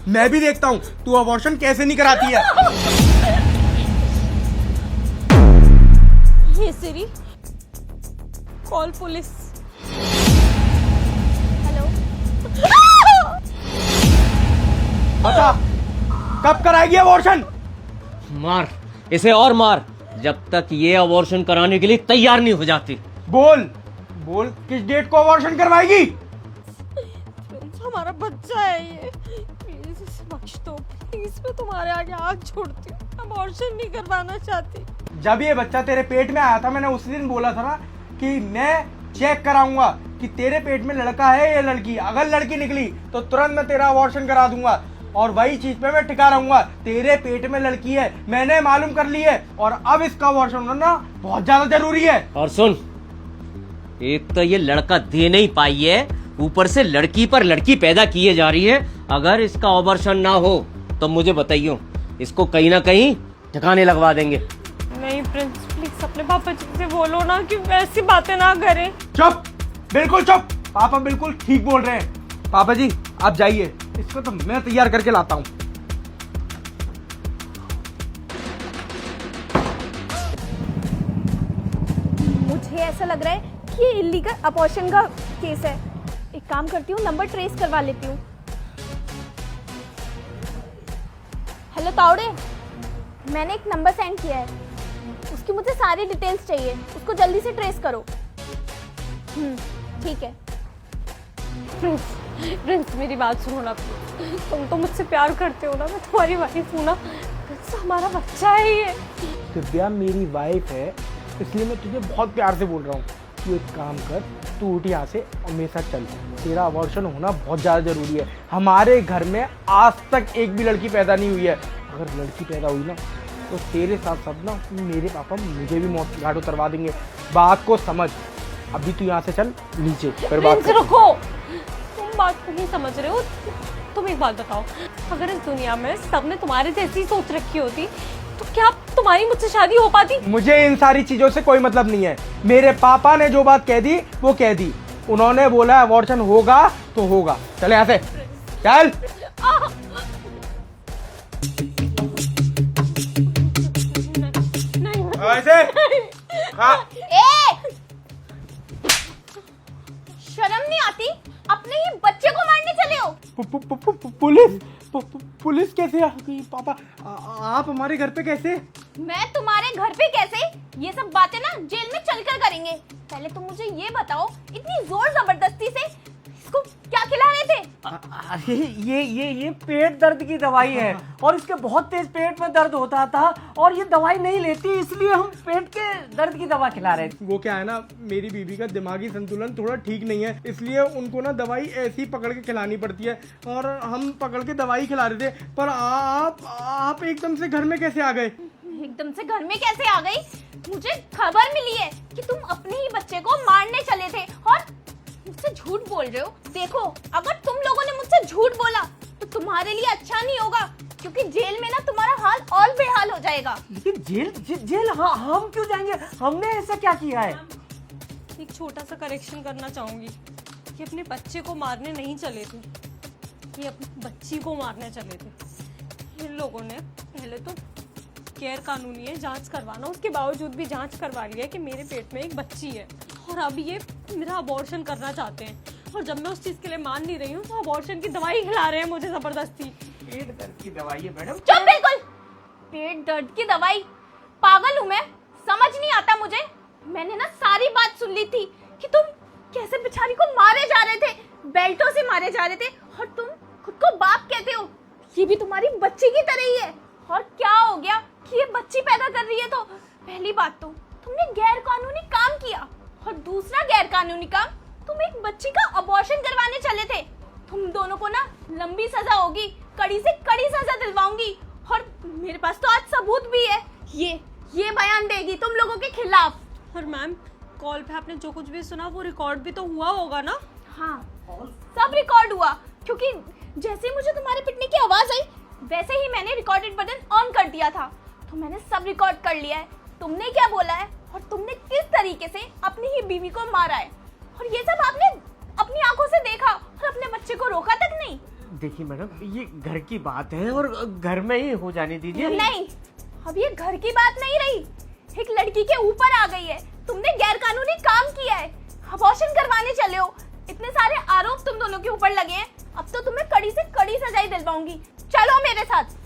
मैं भी देखता हूँ तू अबॉर्शन कैसे नहीं कराती है। हे सिरी, कॉल पुलिस। हेलो। बता कब कराएगी अबॉर्शन? मार इसे और मार जब तक ये अबॉर्शन कराने के लिए तैयार नहीं हो जाती। बोल बोल किस डेट को अबॉर्शन करवाएगी? हमारा बच्चा है ये, प्लीज इसे बख्श दो प्लीज। मैं तुम्हारे आगे आग छोड़ती हूँ, अबॉर्शन नहीं करवाना चाहती। जब ये बच्चा तेरे पेट में आया था मैंने उसी दिन बोला था ना कि मैं चेक कराऊंगा कि तेरे पेट में लड़का है या लड़की। अगर लड़की निकली तो तुरंत मैं तेरा अबॉर्शन करा दूंगा और वही चीज पे मैं टिका रहूंगा। तेरे पेट में लड़की है मैंने मालूम कर ली है और अब इसका अबॉर्शन होना बहुत ज्यादा जरूरी है। और सुन, एक तो ये लड़का दे नहीं पाई है, ऊपर से लड़की पर लड़की पैदा किए जा रही है। अगर इसका अबॉर्शन ना हो तो मुझे बताइयो, इसको कहीं ना कहीं ठिकाने लगवा देंगे। नहीं प्रिंस, प्लीज अपने पापा जी से बोलो ना कि वैसी बातें ना करें। चुप, बिल्कुल चुप। पापा बिल्कुल ठीक बोल रहे हैं। पापा जी आप जाइए, इसको तो मैं तैयार करके लाता हूँ। मुझे ऐसा लग रहा है कि ये इलीगल अबॉर्शन का केस है। एक काम करती हूँ, नंबर ट्रेस करवा लेती हूँ। हेलो तावड़े, मैंने एक नंबर सेंड किया है, उसकी मुझे सारी डिटेल्स चाहिए, उसको जल्दी से ट्रेस करो। ठीक है। प्रिंस मेरी बात सुनो ना, तुम तो मुझसे प्यार करते हो ना, मैं तुम्हारी वाइफ हूँ ना। प्रिंस हमारा बच्चा है ये। दिव्या मेरी वाइफ है इसलिए मैं तुझे बहुत प्यार से बोल रहा हूँ। तू एक काम कर, तू उठ यहाँ से और मेरे साथ चल। तेरा अबॉर्शन होना बहुत ज़्यादा ज़रूरी है। हमारे घर में आज तक एक भी लड़की पैदा नहीं हुई है। अगर लड़की पैदा हुई ना तो तेरे साथ साथ ना मेरे पापा मुझे भी मौत की घाट उतरवा देंगे। बात को समझ। अभी तू यहाँ से चल नीचे, फिर बात प्रिंस रुको, तुम बात नहीं समझ रहे हो। तुम एक बात बताओ, अगर इस दुनिया में सबने तुम्हारे जैसी सोच रखी होती तो क्या तुम्हारी मुझसे शादी हो पाती? मुझे इन सारी चीजों से कोई मतलब नहीं है। मेरे पापा ने जो बात कह दी वो कह दी। उन्होंने बोला अबॉर्शन होगा तो होगा। चल यहाँ से चल। ऐसे हाँ। शर्म नहीं आती? अपने ही बच्चे को मारने चले हो? पुलिस कैसे आ गई? पापा आप हमारे घर पे कैसे? मैं तुम्हारे घर पे कैसे? ये सब बातें ना जेल में चलकर करेंगे। पहले तुम मुझे ये बताओ, इतनी जोर जबरदस्ती से इसको क्या खिला रहे थे? अरे ये पेट दर्द की दवाई है और इसके बहुत तेज पेट में दर्द होता था और ये दवाई नहीं लेती, इसलिए हम पेट के दर्द की दवा खिला रहे थे। वो क्या है ना, मेरी बीवी का दिमागी संतुलन थोड़ा ठीक नहीं है, इसलिए उनको ना दवाई ऐसी पकड़ के खिलानी पड़ती है और हम पकड़ के दवाई खिला रहे थे। पर आप एकदम से घर में कैसे आ गए? एकदम से घर में कैसे आ गई? मुझे खबर मिली है कि तुम अपने ही बच्चे को मारने चले थे और मुझसे झूठ बोल रहे हो। देखो, अगर तुम लोगों ने मुझसे झूठ बोला तो तुम्हारे लिए अच्छा नहीं होगा, क्योंकि जेल में ना तुम्हारा हाल और बेहाल हो जाएगा। लेकिन जेल हम क्यों जाएंगे? हमने ऐसा क्या किया है? एक छोटा सा करेक्शन करना चाहूंगी कि अपने बच्चे को मारने नहीं चले थे, ये अपनी बच्ची को मारने चले थे। इन लोगों ने पहले तो गैर कानूनी है जांच करवाना, उसके बावजूद भी जांच करवा लिया कि मेरे पेट में एक बच्ची है और अब ये मेरा अबॉर्शन करना चाहते हैं। और जब मैं उस चीज के लिए मान नहीं रही हूँ तो अबॉर्शन की दवाई खिला रहे हैं मुझे जबरदस्ती। पेट दर्द की दवाई है मैडम। चुप बिल्कुल। पेट दर्द की दवाई? पागल हूँ मैं? समझ नहीं आता मुझे। मैंने ना सारी बात सुन ली थी कि तुम कैसे बेचारी को मारे जा रहे थे, बेल्टों से मारे जा रहे थे, और तुम खुद को बाप कहते हो। ये भी तुम्हारी बच्ची की तरह ही है। और क्या हो गया कि ये बच्ची पैदा कर रही है? तो पहली बात तो तुमने गैर कानूनी काम किया, और दूसरा गैर कानूनी काम, तुम एक बच्ची का अबॉर्शन करवाने चले थे। तुम दोनों को ना लंबी सजा होगी, कड़ी से कड़ी सजा दिलवाऊंगी। और मेरे पास तो आज सबूत भी है, ये बयान देगी तुम लोगों के खिलाफ। और मैम, कॉल पे आपने जो कुछ भी सुना वो रिकॉर्ड भी तो हुआ होगा ना? हाँ, सब रिकॉर्ड हुआ, क्योंकि जैसे ही मुझे तुम्हारे पिटने की आवाज आई वैसे ही मैंने रिकॉर्डेड बटन ऑन कर दिया था। तो मैंने सब रिकॉर्ड कर लिया है, तुमने क्या बोला है और तुमने किस तरीके से अपनी ही बीवी को मारा है, और ये सब आपने अपनी आंखों से देखा और अपने बच्चे को रोका तक नहीं। देखिए मैडम, ये घर की बात है और घर में ही हो जाने दीजिए। नहीं, अब ये घर की बात नहीं रही, एक लड़की के ऊपर आ गई है। तुमने गैरकानूनी काम किया है, अबॉर्शन करवाने चले हो, इतने सारे आरोप तुम दोनों के ऊपर लगे हैं। अब तो तुम्हें कड़ी से कड़ी सजाई दिलवाऊंगी। चलो मेरे साथ।